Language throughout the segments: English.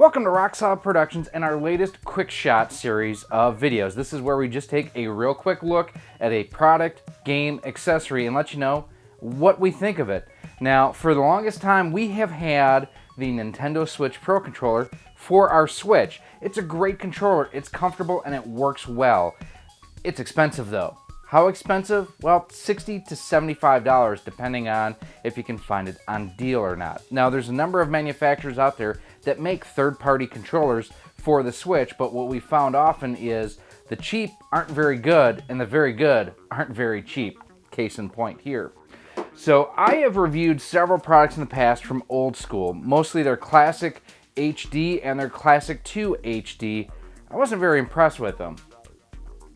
Welcome to Rock Solid Productions and our latest quick shot series of videos. This is where we just take a real quick look at a product, game, accessory, and let you know what we think of it. Now, for the longest time, we have had the Nintendo Switch Pro Controller for our Switch. It's a great controller, it's comfortable, and it works well. It's expensive though. How expensive? Well, $60 to $75 depending on if you can find it on deal or not. Now, there's a number of manufacturers out there that make third-party controllers for the Switch, but what we found often is the cheap aren't very good and the very good aren't very cheap. Case in point here. So I have reviewed several products in the past from Old Skool, mostly their Classic HD and their Classic 2 HD. I wasn't very impressed with them.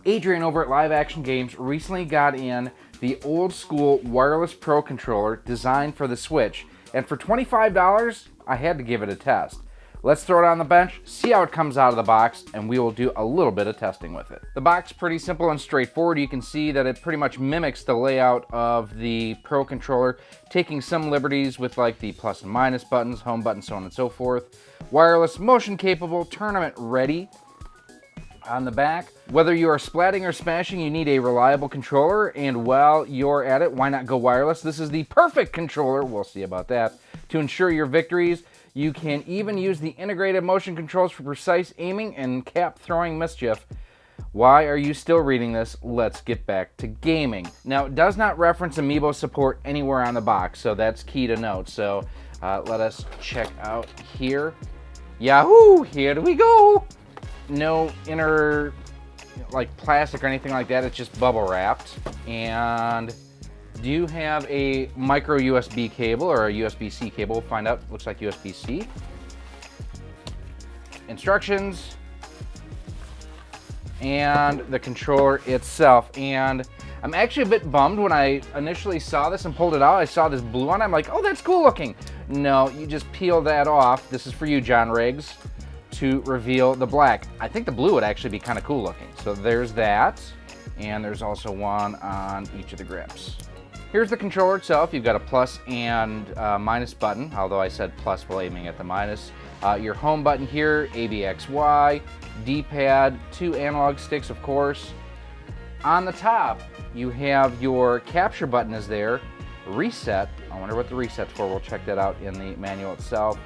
Adrian over at Live Action Games recently got in the Old Skool Wireless Pro Controller designed for the Switch, and for $25, I had to give it a test. Let's throw it on the bench, see how it comes out of the box, and we will do a little bit of testing with it. The box is pretty simple and straightforward. You can see that it pretty much mimics the layout of the Pro Controller, taking some liberties with like the plus and minus buttons, home button, so on and so forth. Wireless, motion capable, tournament ready. On the back, whether you are splatting or smashing, you need a reliable controller, and while you're at it, why not go wireless? This is the perfect controller, we'll see about that, to ensure your victories. You can even use the integrated motion controls for precise aiming and cap throwing mischief. Why are you still reading this? Let's get back to gaming. Now, it does not reference Amiibo support anywhere on the box, so that's key to note. So let us check out here. Yahoo! Here we go! No inner like plastic or anything like that, it's just bubble wrapped. And do you have a micro USB cable or a USB-C cable? We'll find out. Looks like USB-C. Instructions and the controller itself. And I'm actually a bit bummed when I initially saw this and pulled it out. I saw this blue one. I'm like, oh, that's cool looking. No, you just peel that off. This is for you, John Riggs, to reveal the black. I think the blue would actually be kind of cool looking. So there's that, and there's also one on each of the grips. Here's the controller itself. You've got a plus and minus button, although I said plus while aiming at the minus. Your home button here, ABXY, D-pad, 2 analog sticks, of course. On the top, you have your capture button is there. Reset, I wonder what the reset's for. We'll check that out in the manual itself.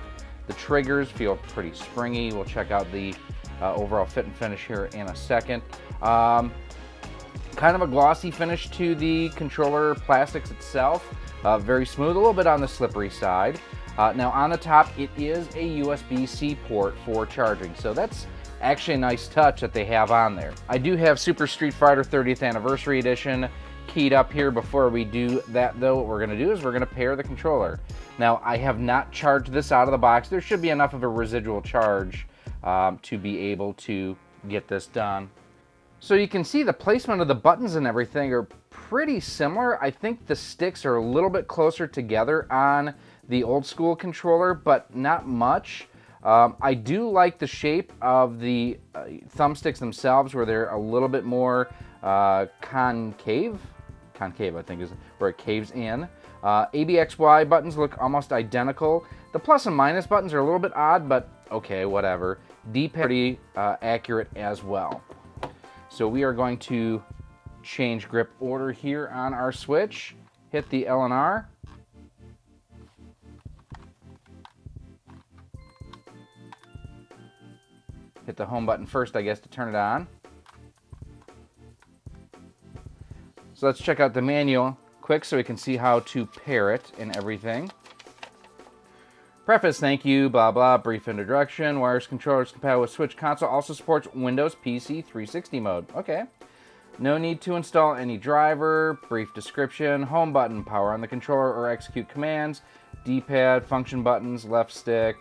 The triggers feel pretty springy. We'll check out the overall fit and finish here in a second. Kind of a glossy finish to the controller plastics itself. Very smooth, a little bit on the slippery side. Now on the top, it is a USB-C port for charging. So that's actually a nice touch that they have on there. I do have Super Street Fighter 30th Anniversary Edition keyed up here. Before we do that though, what we're gonna do is we're gonna pair the controller. Now, I have not charged this out of the box. There should be enough of a residual charge to be able to get this done. So you can see the placement of the buttons and everything are pretty similar. I think the sticks are a little bit closer together on the Old Skool controller, but not much. I do like the shape of the thumbsticks themselves, where they're a little bit more concave, I think is where it caves in. ABXY buttons look almost identical. The plus and minus buttons are a little bit odd, but okay, whatever. D-pad pretty accurate as well. So we are going to change grip order here on our Switch. Hit the L and R. Hit the home button first, I guess, to turn it on. So let's check out the manual quick so we can see how to pair it and everything. Preface, thank you, blah blah, brief introduction. Wireless controller is compatible with Switch console, also supports Windows PC 360 mode. Okay. No need to install any driver. Brief description. Home button, power on the controller or execute commands. D-pad, function buttons, left stick.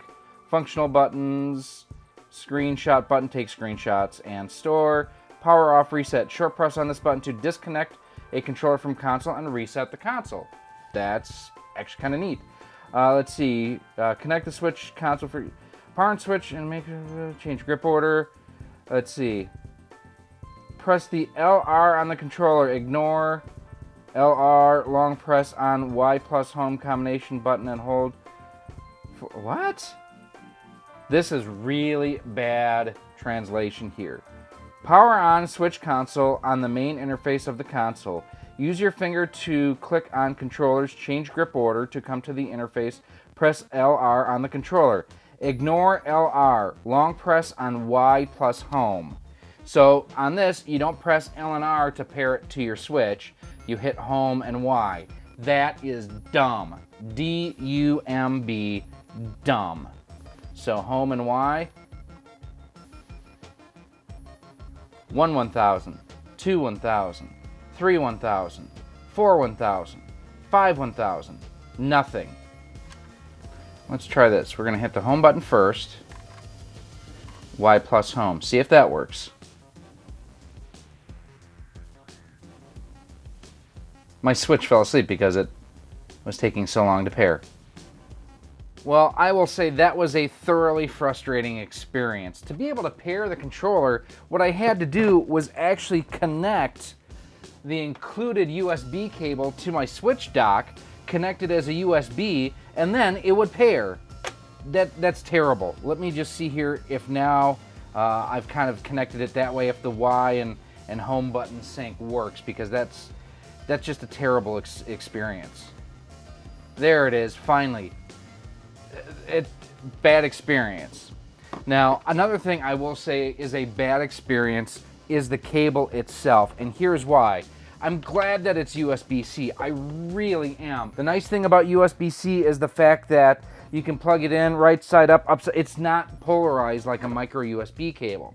Functional buttons. Screenshot button, take screenshots and store. Power off, reset. Short press on this button to disconnect a controller from console and reset the console. That's actually kind of neat. Let's see. Connect the Switch console for power and switch and make change grip order. Let's see. Press the LR on the controller. Ignore LR. Long press on Y plus home combination button and hold. What? This is really bad translation here. Power on switch console on the main interface of the console. Use your finger to click on controllers, change grip order to come to the interface. Press LR on the controller. Ignore LR. Long press on Y plus home. So on this, you don't press L and R to pair it to your Switch. You hit home and Y. That is dumb. D-U-M-B, dumb. So home and Y. 1 1000, 2 1000, 3 1000, 4 1000, 5 1000, nothing. Let's try this. We're going to hit the home button first. Y plus home. See if that works. My Switch fell asleep because it was taking so long to pair. Well, I will say that was a thoroughly frustrating experience. To be able to pair the controller, what I had to do was actually connect the included USB cable to my Switch dock, connect it as a USB, and then it would pair. That's terrible. Let me just see here if now I've kind of connected it that way, if the Y and home button sync works, because that's just a terrible experience. There it is, finally. Bad experience. Now, another thing I will say is a bad experience is the cable itself, and here's why. I'm glad that it's USB-C. I really am. The nice thing about USB-C is the fact that you can plug it in right side up, upside. It's not polarized like a micro USB cable.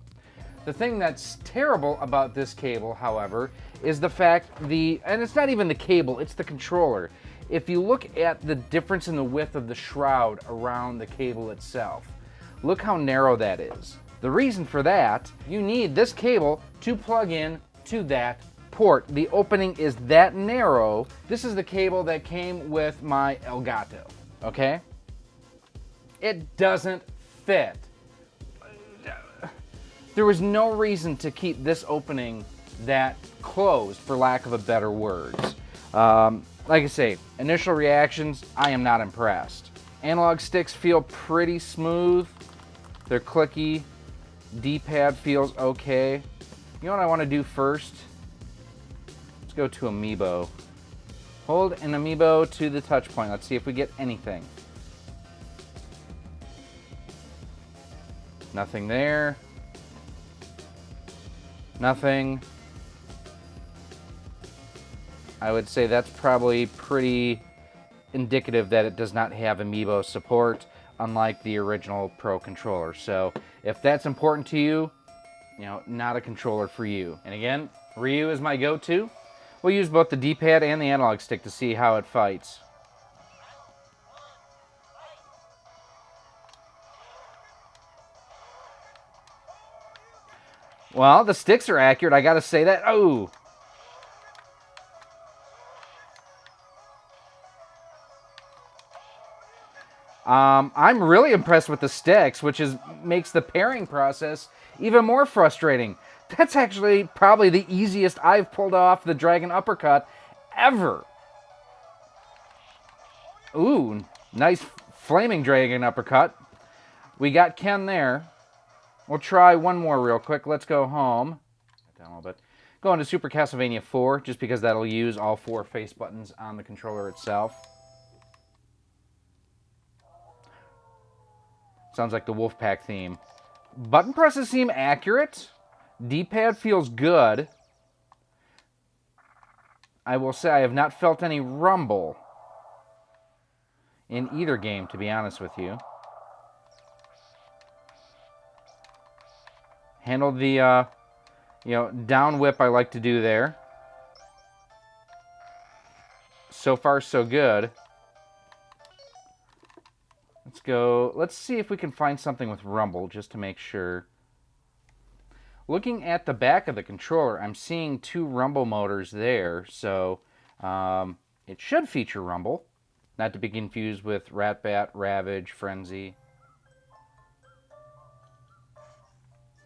The thing that's terrible about this cable, however, is the fact and it's not even the cable, it's the controller. If you look at the difference in the width of the shroud around the cable itself, look how narrow that is. The reason for that, you need this cable to plug in to that port. The opening is that narrow. This is the cable that came with my Elgato, okay? It doesn't fit. There was no reason to keep this opening that closed, for lack of a better words. Like I say, initial reactions, I am not impressed. Analog sticks feel pretty smooth. They're clicky. D-pad feels okay. You know what I want to do first? Let's go to Amiibo. Hold an Amiibo to the touch point. Let's see if we get anything. Nothing there. Nothing. I would say that's probably pretty indicative that it does not have Amiibo support, unlike the original Pro controller. So if that's important to you, not a controller for you. And again, Ryu is my go-to. We'll use both the D-pad and the analog stick to see how it fights. Well, the sticks are accurate, I gotta say that. Oh! I'm really impressed with the sticks, which makes the pairing process even more frustrating. That's actually probably the easiest I've pulled off the Dragon Uppercut ever. Ooh, nice flaming Dragon Uppercut. We got Ken there. We'll try one more real quick. Let's go home. Down a little bit. Go into Super Castlevania 4, just because that'll use all 4 face buttons on the controller itself. Sounds like the Wolfpack theme. Button presses seem accurate. D-pad feels good. I will say I have not felt any rumble in either game, to be honest with you. Handled the, down whip I like to do there. So far, so good. Let's see if we can find something with rumble, just to make sure. Looking at the back of the controller, I'm seeing 2 rumble motors there, so it should feature rumble. Not to be confused with Rat-Bat, Ravage, Frenzy.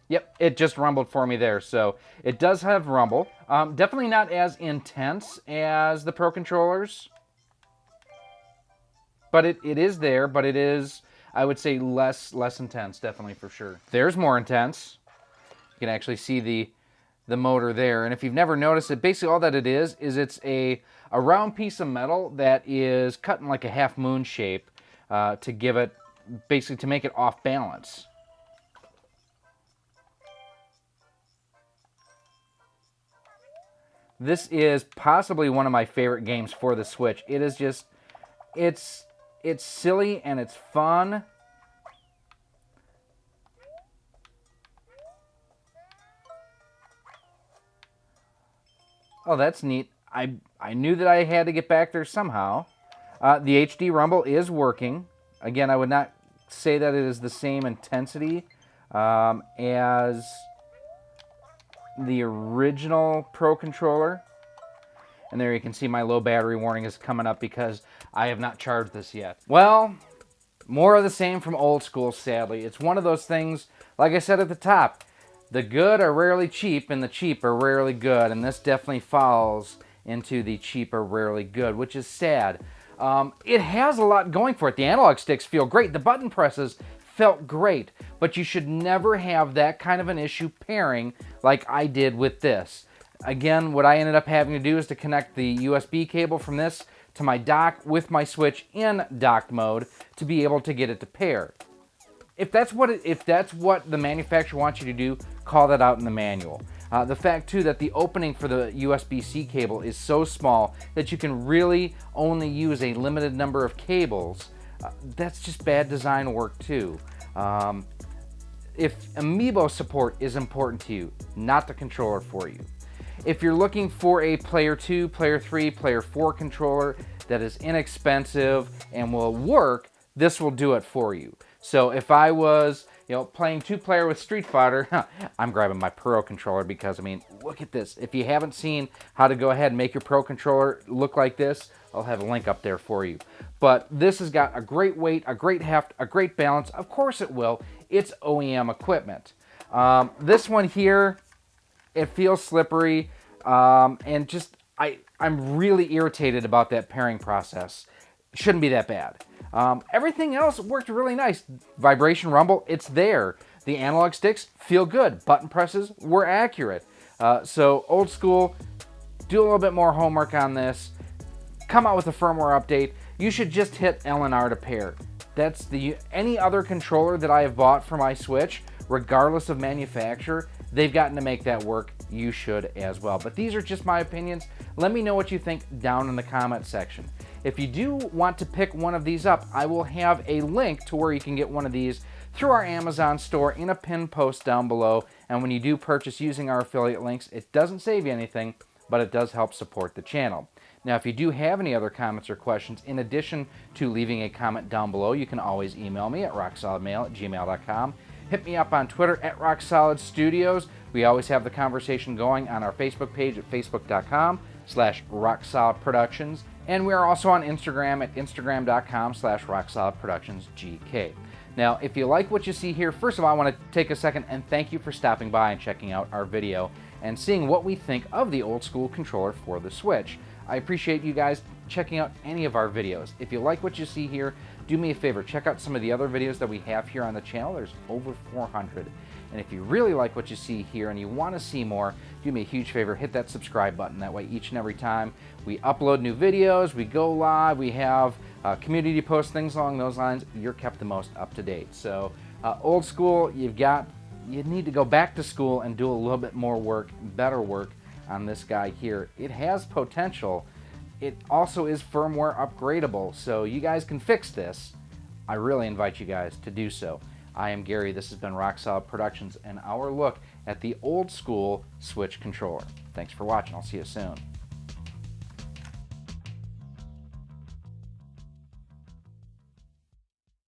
Yep, it just rumbled for me there, so it does have rumble. Definitely not as intense as the Pro controllers. But it is there, but it is, I would say less intense, definitely for sure. There's more intense. You can actually see the motor there. And if you've never noticed it, basically all that it is it's a round piece of metal that is cut in like a half moon shape to give it, basically to make it off balance. This is possibly one of my favorite games for the Switch. It is just, it's silly and it's fun. Oh, that's neat. I knew that I had to get back there somehow. The HD rumble is working. Again, I would not say that it is the same intensity as the original Pro Controller. And there you can see my low battery warning is coming up because I have not charged this yet. Well, more of the same from Old School, sadly. It's one of those things, like I said at the top, the good are rarely cheap and the cheap are rarely good, and this definitely falls into the cheap are rarely good, which is sad. It has a lot going for it. The analog sticks feel great. The button presses felt great, but you should never have that kind of an issue pairing like I did with this. Again, what I ended up having to do is to connect the USB cable from this to my dock with my Switch in docked mode to be able to get it to pair. If that's what the manufacturer wants you to do, call that out in the manual. The fact too that the opening for the USB-C cable is so small that you can really only use a limited number of cables, that's just bad design work too. If Amiibo support is important to you, not the controller for you. If you're looking for a Player 2, Player 3, Player 4 controller that is inexpensive and will work, this will do it for you. So if I was, playing 2-player with Street Fighter, I'm grabbing my Pro controller because, I mean, look at this. If you haven't seen how to go ahead and make your Pro controller look like this, I'll have a link up there for you. But this has got a great weight, a great heft, a great balance. Of course it will. It's OEM equipment. This one here, it feels slippery, and just, I'm really irritated about that pairing process. Shouldn't be that bad. Everything else worked really nice. Vibration rumble, it's there. The analog sticks feel good. Button presses were accurate. So Old School, do a little bit more homework on this. Come out with a firmware update. You should just hit LNR to pair. That's any other controller that I have bought for my Switch, regardless of manufacturer, they've gotten to make that work. You should as well. But these are just my opinions. Let me know what you think down in the comment section. If you do want to pick one of these up, I will have a link to where you can get one of these through our Amazon store in a pinned post down below. And when you do purchase using our affiliate links, it doesn't save you anything, but it does help support the channel. Now, if you do have any other comments or questions, in addition to leaving a comment down below, you can always email me at rocksolidmail@gmail.com. Hit me up on Twitter at RockSolidStudios. We always have the conversation going on our Facebook page at facebook.com/RockSolidProductions. And we are also on Instagram at instagram.com/RockSolidProductionsGK. Now, if you like what you see here, first of all, I want to take a second and thank you for stopping by and checking out our video and seeing what we think of the Old School controller for the Switch. I appreciate you guys checking out any of our videos. If you like what you see here, do me a favor, check out some of the other videos that we have here on the channel. There's over 400. And if you really like what you see here and you want to see more, do me a huge favor, hit that subscribe button. That way each and every time we upload new videos, we go live, we have community posts, things along those lines, you're kept the most up to date. So Old School, you need to go back to school and do a little bit more work, better work on this guy here. It has potential. It also is firmware upgradable, so you guys can fix this. I really invite you guys to do so. I am Gary, this has been Rock Solid Productions and our look at the Old School Switch controller. Thanks for watching, I'll see you soon.